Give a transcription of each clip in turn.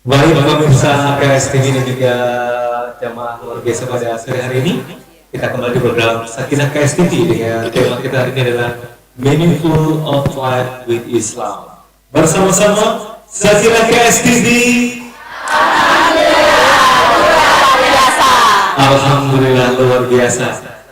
Baik pemirsa KSTV dan juga jamaah luar biasa pada sore hari ini, kita kembali di program Sakinah KSTV dengan tema kita hari ini adalah Meaningful of Life with Islam. Bersama-sama Sakinah KSTV. Alhamdulillah luar biasa.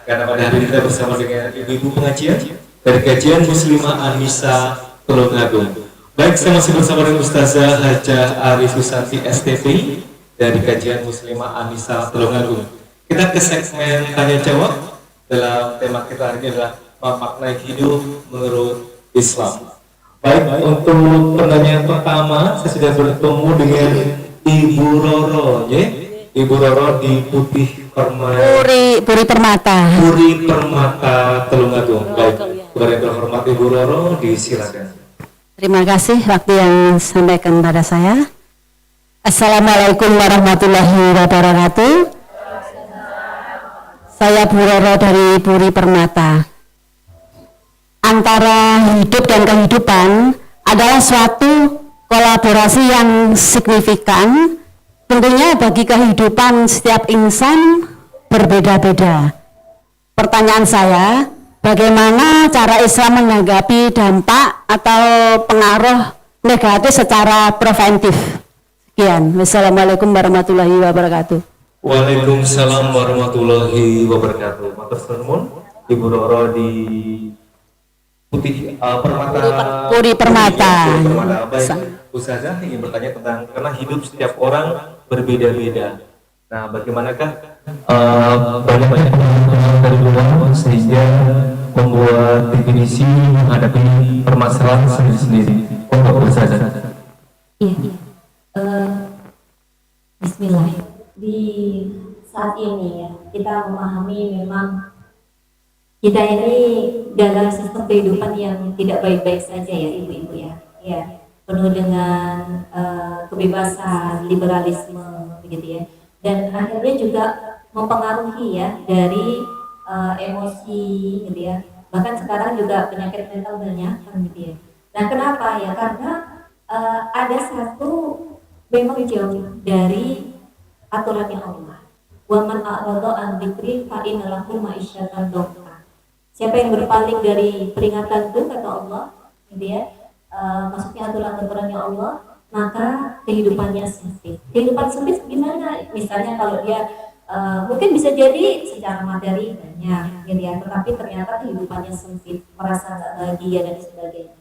Karena pada hari ini kita bersama dengan ibu-ibu pengajian dari Kajian Muslimah An-Nisa Tulungagung. Baik, saya masih bersama dengan Ustazah Hajah Arif Susanti STP dari Kajian Muslimah An-Nisa Tulungagung. Kita ke segmen tanya jawab dalam tema kita hari ini adalah memaknai hidup menurut Islam. Baik, untuk pertanyaan pertama saya sudah bertemu dengan Ibu Roro, ya. Ibu Roro di Putih Puri Permata. Puri Permata Tulungagung. Baik, kepada yang terhormat Ibu Roro, disilakan. Terima kasih waktu yang disampaikan pada saya. Assalamualaikum warahmatullahi wabarakatuh. Saya Bu Roro dari Puri Permata. Antara hidup dan kehidupan adalah suatu kolaborasi yang signifikan. Tentunya bagi kehidupan setiap insan berbeda-beda. Pertanyaan saya, bagaimana cara Islam menanggapi dampak atau pengaruh negatif secara preventif? Sekian. Wassalamualaikum warahmatullahi wabarakatuh. Waalaikumsalam warahmatullahi wabarakatuh. Matur nuwun Ibu Roro di Putih Permata. Puri Permata. Baik, Ustazah ingin bertanya tentang karena hidup setiap orang berbeda-beda. Nah, bagaimanakah banyak-banyak dari luar sehingga membuat definisi menghadapi permasalahan sendiri-sendiri. Untuk Ustazah. Iya. Bismillah. Di saat ini ya, kita memahami memang kita ini dalam sistem kehidupan yang tidak baik-baik saja ya ibu-ibu ya. Ya, penuh dengan kebebasan, liberalisme begitu ya. Dan akhirnya juga mempengaruhi ya dari emosi gitu ya. Bahkan sekarang juga penyakit mental banyak kan gitu ya. Nah, kenapa ya? Karena ada satu memang jauh dari aturannya Allah. Wa man a'rada an dzikri fa inna lahu ma'isyatan dhanka. Siapa yang berpaling dari peringatan itu kata Allah, gitu ya, maksudnya aturan-aturannya Allah, maka kehidupannya sempit. Kehidupan sempit gimana? Misalnya kalau dia mungkin bisa jadi secara materi banyak, gitu ya, tetapi ternyata kehidupannya sempit, merasa nggak bahagia dan sebagainya.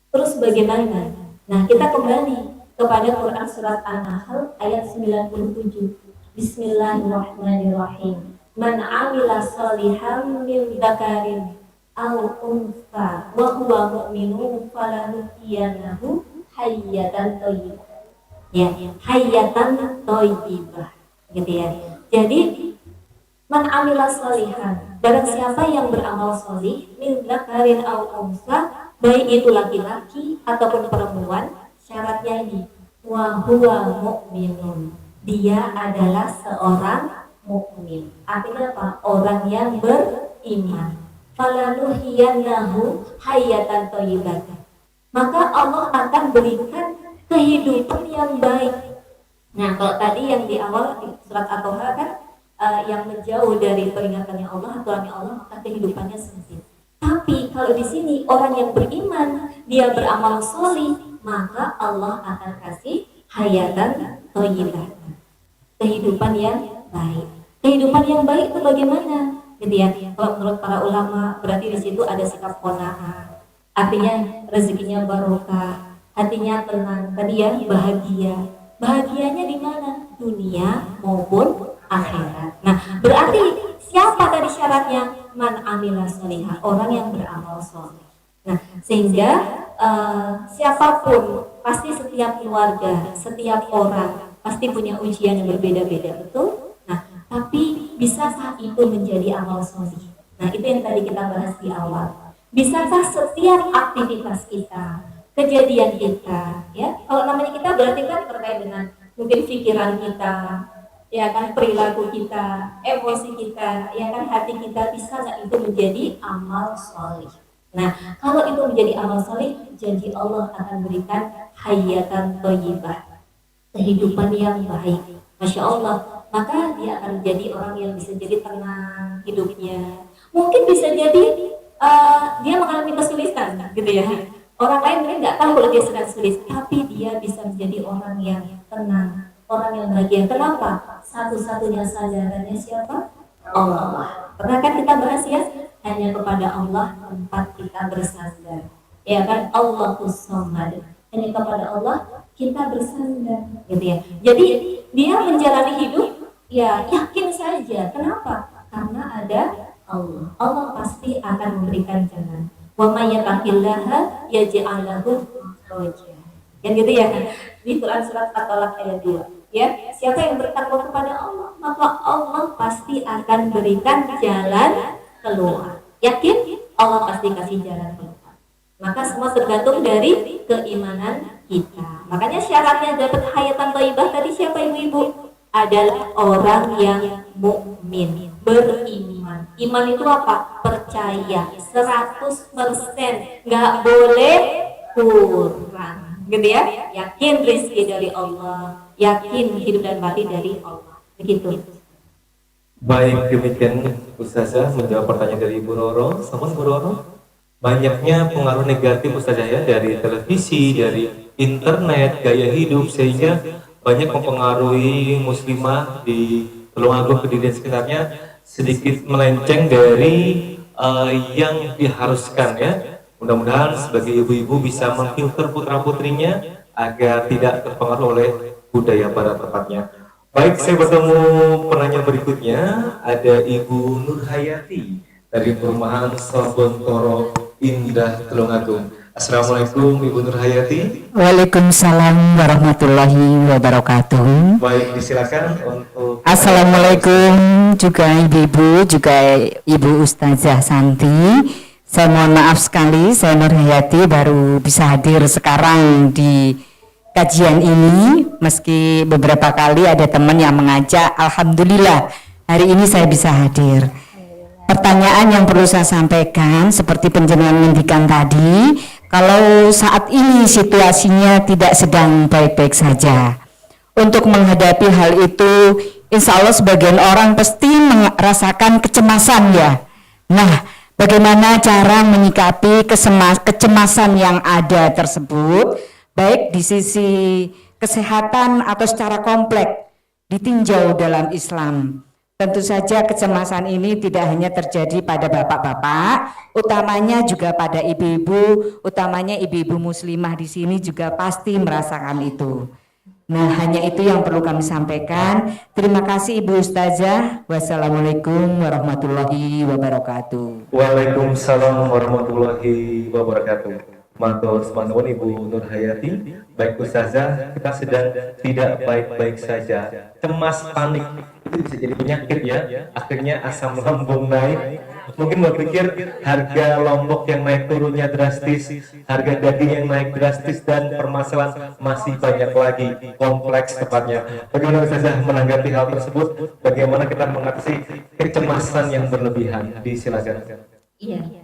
Terus bagaimana? Nah, kita kembali kepada Quran surat An-Nahl ayat 97. Bismillahirrahmanirrahim. Man amila sholihan min dzakarin aw untha wa huwa mu'minun falanuhyiyannahu hayyatan thayyibah. Ya, hayyatan thayyibah. Gitu ya. Jadi man amila sholihan, barang siapa yang beramal sholih min dzakarin aw untha, baik itu laki-laki ataupun perempuan, syaratnya ini wa huwa mu'minun. Dia adalah seorang mukmin. Artinya apa? Orang yang beriman. Falanuhyiyannahu hayyatan thayyibah. Maka Allah akan berikan kehidupan yang baik. Nah, kalau tadi yang di awal di surat At-Taha kan yang menjauh dari peringatannya Allah, aturannya Allah, maka kehidupannya sempit. Tapi kalau di sini orang yang beriman, dia beramal sholih, maka Allah akan kasih hayatan thayyibah. Kehidupan yang baik. Kehidupan yang baik itu bagaimana? Gitu ya. Kalau menurut para ulama berarti di situ ada sikap qanaah. Artinya rezekinya barokah, hatinya tenang, tadi ya bahagia. Bahagianya di mana? Dunia maupun akhirat. Nah, berarti siapa tadi syaratnya? Man amila sholihah, orang yang beramal sholih. Nah, sehingga siapapun, pasti setiap keluarga, setiap orang pasti punya ujian yang berbeda-beda, betul? Nah, tapi bisakah itu menjadi amal sholih? Nah, itu yang tadi kita bahas di awal. Bisakah setiap aktivitas kita, kejadian kita, ya? Kalau namanya kita berarti kan terkait dengan mungkin pikiran kita, ya kan, perilaku kita, emosi kita, ya kan, hati kita, bisa nggak itu menjadi amal sholih? Nah, kalau itu menjadi amal sholih, janji Allah akan berikan hayatan thayyibah. kehidupan yang baik, Masya Allah, maka dia akan menjadi orang yang bisa jadi tenang hidupnya. Mungkin bisa jadi dia mengalami kesulitan, gitu ya. Orang lain mungkin nggak tahu kalau dia sedang sulit, tapi dia bisa menjadi orang yang tenang, orang yang bahagia. Kenapa? Satu-satunya sandarannya siapa? Allah. Pernah kan kita bahas ya, hanya kepada Allah tempat kita bersandar. Ya kan, Allahus Samad. Hanya kepada Allah kita bersandar, gitu ya. Jadi dia menjalani hidup ya yakin saja. Kenapa? Karena ada Allah. Allah pasti akan memberikan jalan. Wa may yattaqillaha yaj'al lahu makhraja. Yang gitu ya kan. Di Quran surat At-Talaq ayat 2. Ya, siapa yang bertakwa kepada Allah, maka Allah pasti akan berikan jalan keluar. Yakin? Allah pasti kasih jalan keluar. Maka semua tergantung dari keimanan kita. Makanya syaratnya dapat hayatan thayyibah tadi siapa ibu-ibu? Adalah orang yang mukmin, beriman. Iman itu apa? Percaya 100%, nggak boleh kurang, gitu ya. Yakin rezeki dari Allah, yakin hidup dan mati dari Allah, begitu. Baik, demikian Ustazah menjawab pertanyaan dari Ibu Roro. Sampun Bu Roro, banyaknya pengaruh negatif Ustazah ya dari televisi, dari internet, gaya hidup, sehingga banyak mempengaruhi muslimah di Tulungagung Kediri dan sekitarnya sedikit melenceng dari yang diharuskan ya. Mudah-mudahan sebagai ibu-ibu bisa memfilter putra-putrinya agar tidak terpengaruh oleh budaya barat tepatnya. Baik, saya bertemu penanya berikutnya, ada Ibu Nur Hayati dari Perumahan Sobontoro Indah Tulungagung. Assalamualaikum Ibu Nur Hayati. Waalaikumsalam warahmatullahi wabarakatuh. Baik, disilakan untuk. Assalamualaikum juga ibu-ibu, juga Ibu Ustazah Santi. Saya mohon maaf sekali, saya Nur Hayati baru bisa hadir sekarang di kajian ini, meski beberapa kali ada teman yang mengajak. Alhamdulillah hari ini saya bisa hadir. Pertanyaan yang perlu saya sampaikan seperti penjelasan ngendikan tadi, kalau saat ini situasinya tidak sedang baik-baik saja. Untuk menghadapi hal itu, insya Allah sebagian orang pasti merasakan kecemasan ya. Nah, bagaimana cara menyikapi kecemasan yang ada tersebut, baik di sisi kesehatan atau secara kompleks ditinjau dalam Islam. Tentu saja kecemasan ini tidak hanya terjadi pada bapak-bapak, utamanya juga pada ibu-ibu, utamanya ibu-ibu muslimah di sini juga pasti merasakan itu. Nah, hanya itu yang perlu kami sampaikan. Terima kasih Ibu Ustazah. Wassalamualaikum warahmatullahi wabarakatuh. Waalaikumsalam warahmatullahi wabarakatuh. Matur nuwun Ibu Nur Hayati. Baik Ustazah, kita sedang tidak baik-baik saja. Cemas, panik itu bisa jadi penyakit ya. Akhirnya asam lambung naik. Mungkin berpikir harga lombok yang naik turunnya drastis, harga daging yang naik drastis, dan permasalahan masih banyak lagi, kompleks tepatnya. Bagaimana Ustazah menanggapi hal tersebut? Bagaimana kita mengatasi kecemasan yang berlebihan? Disilakan. Iya.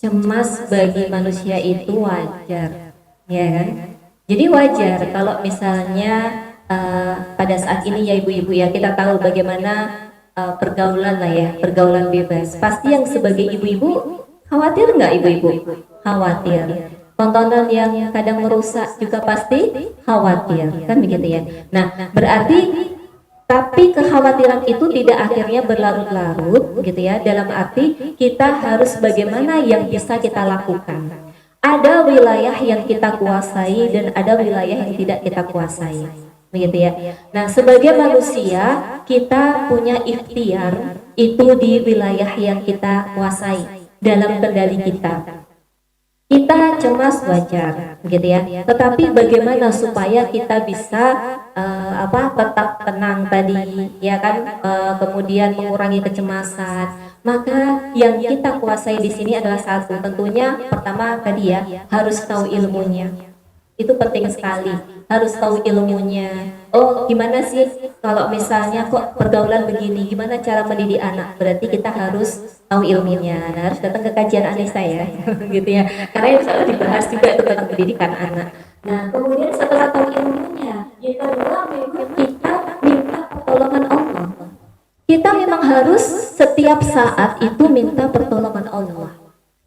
Cemas bagi manusia itu wajar, ya kan? Jadi wajar kalau misalnya pada saat ini ya ibu-ibu ya, kita tahu bagaimana pergaulan lah ya, pergaulan bebas. Pasti yang sebagai ibu-ibu khawatir nggak ibu-ibu? Khawatir. Tontonan yang kadang merusak juga pasti khawatir, kan begitu ya. Nah, berarti tapi kekhawatiran itu tidak akhirnya berlarut-larut gitu ya, dalam arti kita harus bagaimana yang bisa kita lakukan. Ada wilayah yang kita kuasai dan ada wilayah yang tidak kita kuasai, begitu ya. Nah, sebagai manusia kita punya ikhtiar itu di wilayah yang kita kuasai, dalam kendali kita. Kita cemas wajar, gitu ya. Tetapi bagaimana supaya kita bisa tetap tenang tadi, ya kan? Kemudian mengurangi kecemasan. Maka yang kita kuasai di sini adalah satu, tentunya pertama tadi ya, harus tahu ilmunya. Itu penting sekali, harus tahu ilmunya. Oh, gimana sih kalau misalnya kok pergaulan begini, gimana cara mendidik anak? Berarti kita harus tahu ilmunya. Nah, harus datang ke kajian Anissa ya, gitu ya. Karena insya Allah dibahas juga itu tentang pendidikan anak. Nah, kemudian setelah tahu ilmunya, Yang kedua memang kita minta pertolongan Allah. Kita memang harus setiap saat itu minta pertolongan Allah.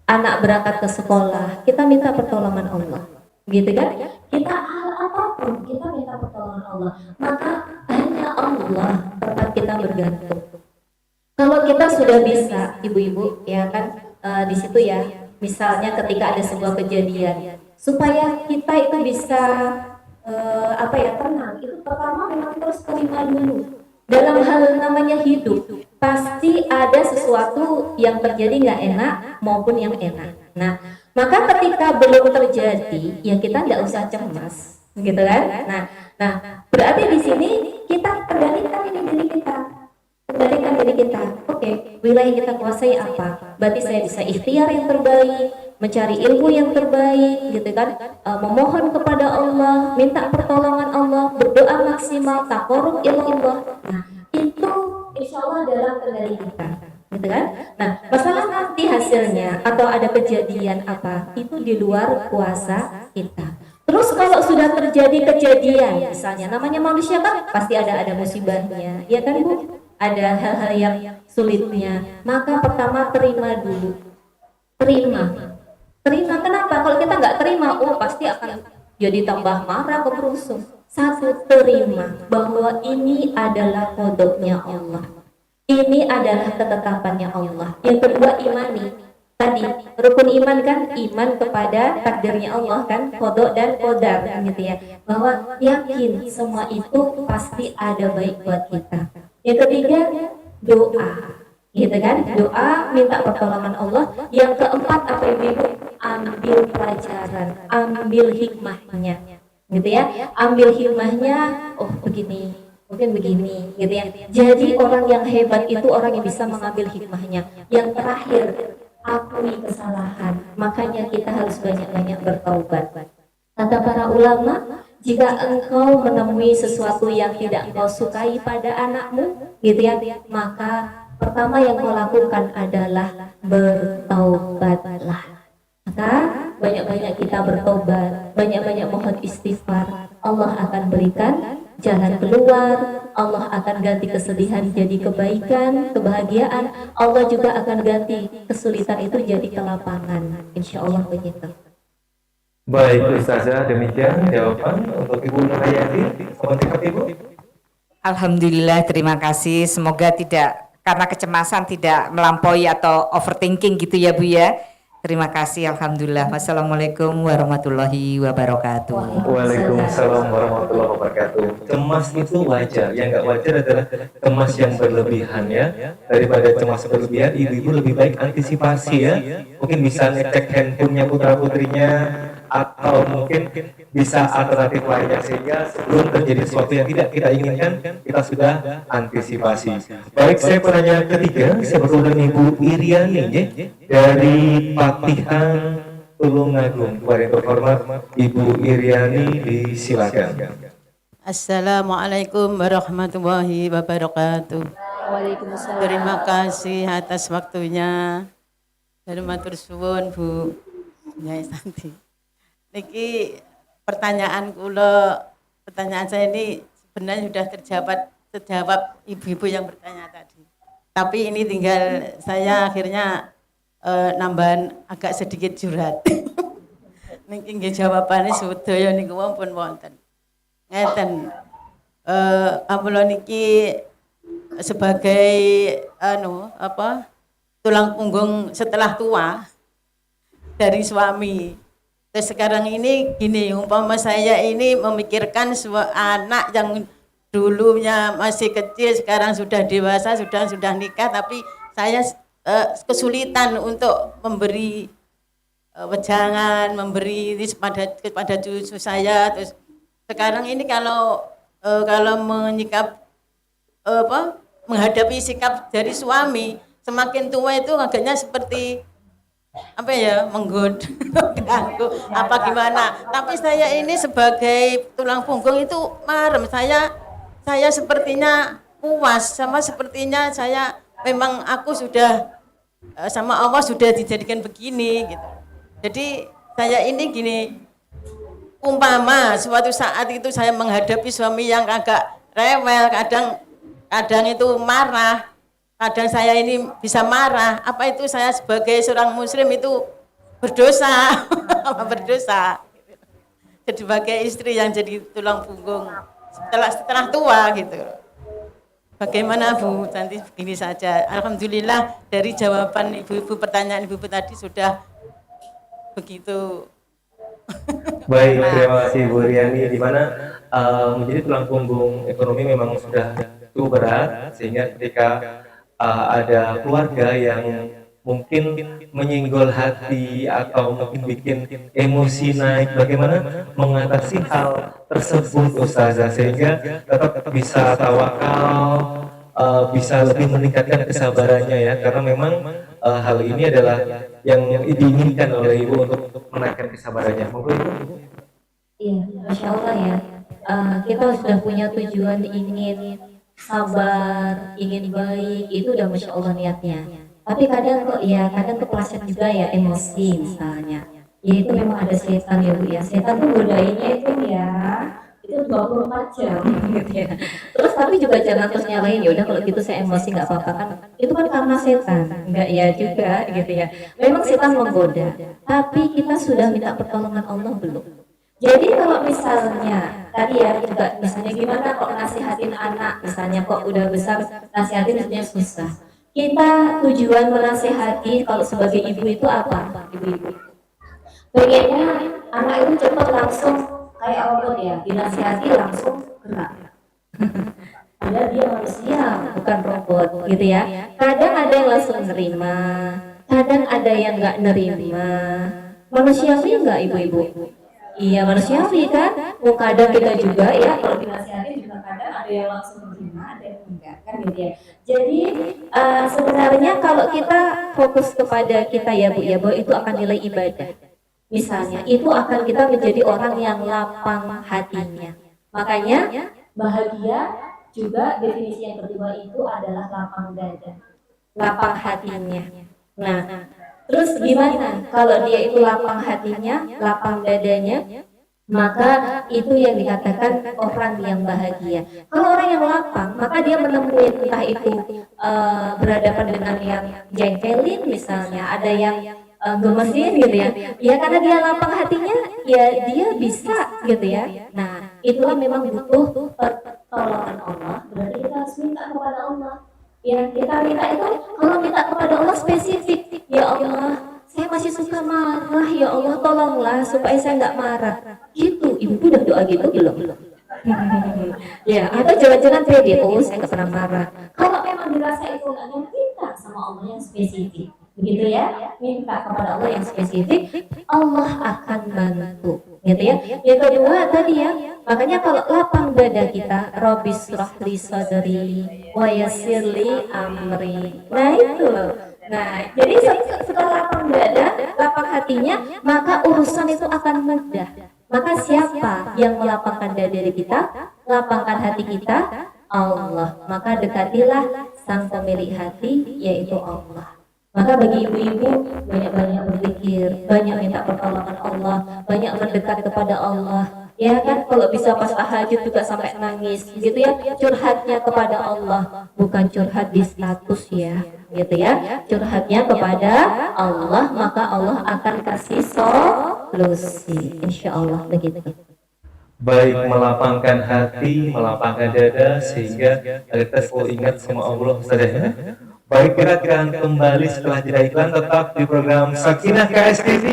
Anak berangkat ke sekolah, kita minta pertolongan Allah. Gitu kan? Kita hal apapun kita minta pertolongan Allah. Maka hanya Allah tempat kita bergantung. Kalau kita sudah bisa, ibu-ibu, ya kan, di situ ya, misalnya ketika ada sebuah kejadian, supaya kita itu bisa tenang. Itu pertama memang terus terima dulu. Dalam hal namanya hidup, pasti ada sesuatu yang terjadi nggak enak maupun yang enak. Nah, maka ketika belum terjadi, ya kita nggak usah cemas, gitu kan? Nah, berarti di sini kita kendalikan ini diri kita. Kendalikan diri kita. Oke, wilayah yang kita kuasai apa? Berarti saya bisa ikhtiar yang terbaik, mencari ilmu yang terbaik, gitu kan? Memohon kepada Allah, minta pertolongan Allah, berdoa maksimal, taqarrub ilallah. Nah, itu insya Allah dalam kendali kita, gitu kan? Nah, masalah nanti hasilnya atau ada kejadian apa, itu di luar kuasa kita. Terus kalau sudah terjadi kejadian, misalnya namanya manusia kan pasti ada musibahnya, ya kan Bu? Ada hal-hal yang sulitnya, maka pertama terima dulu. Terima kenapa? Kalau kita nggak terima, pasti akan jadi tambah marah, kemerungsung. Satu, terima bahwa ini adalah kodoknya Allah. Ini adalah ketetapannya Allah. Yang kedua, imani. Tadi rukun iman kan, iman kepada takdirnya Allah kan, kodok dan kodar gitu ya. Bahwa yakin semua itu pasti ada baik buat kita. Yang ketiga, doa, gitu kan? Doa, minta pertolongan Allah. Yang keempat, apa ibu? Ambil pelajaran, ambil hikmahnya, gitu ya. Ambil hikmahnya, begini, mungkin begini, gitu ya. Jadi orang yang hebat itu orang yang bisa mengambil hikmahnya. Yang terakhir, akui kesalahan. Makanya kita harus banyak-banyak bertaubat. Kata para ulama, jika engkau menemui sesuatu yang tidak engkau sukai pada anakmu, gitu ya, maka pertama yang kau lakukan adalah bertaubatlah. Maka banyak-banyak kita bertobat, banyak-banyak mohon istighfar. Allah akan berikan jalan keluar, Allah akan ganti kesedihan jadi kebaikan, kebahagiaan. Allah juga akan ganti kesulitan itu jadi kelapangan. Insya Allah begitu. Baik Ustazah, demikian jawaban untuk Ibu Nurhayati. Seperti apa Ibu? Alhamdulillah, terima kasih. Semoga tidak karena kecemasan tidak melampaui atau overthinking gitu ya Bu ya. Terima kasih, alhamdulillah. Wassalamualaikum warahmatullahi wabarakatuh. Waalaikumsalam warahmatullahi wabarakatuh. Cemas itu wajar, yang nggak wajar adalah cemas yang berlebihan ya. Daripada cemas berlebihan, ibu-ibu lebih baik antisipasi ya. Mungkin bisa ngecek handphonenya putra putrinya, atau mungkin bisa alternatif lainnya, sehingga sebelum terjadi sesuatu yang tidak kita inginkan, kita sudah antisipasi. Baik, saya penanya ketiga, saya bertemu dengan Ibu Iriani ya, dari Patihan Tulungagung. Yang terhormat Ibu Iriani, disilakan. Assalamualaikum warahmatullahi wabarakatuh. Waalaikumsalam. Terima kasih atas waktunya. Matur suwun Bu Nyai Santi. Niki pertanyaan saya ini sebenarnya sudah terjawab ibu-ibu yang bertanya tadi. Tapi ini tinggal saya akhirnya nambahan agak sedikit curhat. Niki nggih jawabane sedaya niku pun wonten. Ngeten. Amula niki sebagai tulang punggung setelah tua dari suami. Terus sekarang ini gini, umpama saya ini memikirkan anak yang dulunya masih kecil, sekarang sudah dewasa, sudah nikah, tapi saya kesulitan untuk memberi wejangan, memberi kepada cucu saya. Terus sekarang ini kalau menghadapi sikap dari suami, semakin tua itu agaknya seperti menggoda, ganggu, apa gimana. Tapi saya ini sebagai tulang punggung itu marem, saya sepertinya puas, sama sepertinya saya memang aku sudah sama Allah sudah dijadikan begini gitu. Jadi saya ini gini, umpama suatu saat itu saya menghadapi suami yang agak rewel, kadang itu marah, kadang saya ini bisa marah, apa itu saya sebagai seorang muslim itu berdosa, berdosa. Jadi sebagai istri yang jadi tulang punggung setelah tua gitu. Bagaimana Bu? Nanti begini saja. Alhamdulillah dari jawaban ibu-ibu, pertanyaan ibu-ibu tadi sudah begitu. Baik, terima kasih Bu Riani. Di mana menjadi tulang punggung ekonomi memang sudah cukup berat, sehingga ketika ada keluarga yang mungkin menyinggol hati atau mungkin bikin emosi naik, bagaimana mengatasi hal tersebut Ustazah sehingga tetap bisa tawakal, bisa lebih meningkatkan kesabarannya ya, karena memang hal ini adalah yang diinginkan oleh Ibu untuk menaikkan kesabarannya. Monggo Ibu. Iya, Masya Allah ya. Kita sudah punya tujuan ingin sabar, ingin baik, itu udah Masya Allah niatnya. Tapi kadang kok ya, kadang kepleset juga ya emosi misalnya. Ya itu memang ada setan ya Bu ya. Setan tuh godainnya itu ya, itu 24 jam gitu ya. Terus tapi juga jangan terus nyalain, ya udah kalau gitu saya emosi nggak apa-apa kan. Itu kan karena setan, enggak ya juga gitu ya. Memang setan menggoda, tapi kita sudah minta pertolongan Allah belum? Jadi kalau misalnya tadi ya juga misalnya gimana kok nasihatin anak misalnya kok udah besar nasihatin sebenarnya susah. Kita tujuan menasehati kalau sebagai ibu itu apa? Ibu-ibu pengennya anak itu cepat langsung kayak robot ya, dinasihati langsung gerak. Padahal dia manusia bukan robot gitu ya. Kadang ada yang langsung nerima, kadang ada yang nggak nerima. Manusiawi nggak ibu-ibu? Iya manusiawi kan. Kadang kita juga ya kalau dinasihati juga kadang ada yang langsung nerima, ada yang enggak kan gitu ya. Jadi sebenarnya kalau kita fokus kepada kita ya Bu ya, bahwa itu akan nilai ibadah. Misalnya itu akan kita menjadi orang yang lapang hatinya. Makanya bahagia juga definisi yang kedua itu adalah lapang dada, lapang hatinya. Nah, terus gimana kalau dia itu lapang hatinya, lapang dadanya? Maka itu yang dikatakan orang yang bahagia. Kalau orang yang lapang, maka dia menemui entah itu berhadapan dengan yang jengkelin misalnya, ada yang gemesin gitu ya. Ya karena dia lapang hatinya, ya dia bisa gitu ya. Nah, itulah memang butuh pertolongan Allah. Berarti kita harus minta kepada Allah. Ya kita minta itu, kalau minta kepada Allah spesifik. Ya Allah, saya masih suka marah, ya Allah tolonglah supaya saya nggak marah. Gitu, ibu udah doa gitu belum? Ya, atau jangan-jangan pede, oh saya nggak pernah marah. Kalau memang dirasa itu nggak, minta sama Allah yang spesifik, begitu ya? Minta kepada Allah yang spesifik, Allah akan bantu, gitu ya. Yang kedua tadi ya, makanya kalau lapang dada kita, Rabbi shrah li sadri wa yassir li amri. Nah itu loh. Nah, jadi setelah lapang dada, lapang hatinya, maka urusan itu akan mudah. Maka siapa yang melapangkan dada diri kita, lapangkan hati kita? Allah. Maka dekatilah sang pemilik hati, yaitu Allah. Maka bagi ibu-ibu, banyak-banyak berzikir, banyak minta pertolongan Allah, banyak mendekat kepada Allah. Ya kan, kalau bisa pas tahajud juga sampai nangis, gitu ya. Curhatnya kepada Allah, bukan curhat di status ya, gitu ya. Curhatnya kepada Allah, maka Allah akan kasih solusi. Insya Allah begitu. Baik, melapangkan hati, melapangkan dada sehingga kita selalu ingat sama Allah Ustazah ya. Baik, kita akan kembali setelah jeda iklan, tetap di program Sakinah KSTV.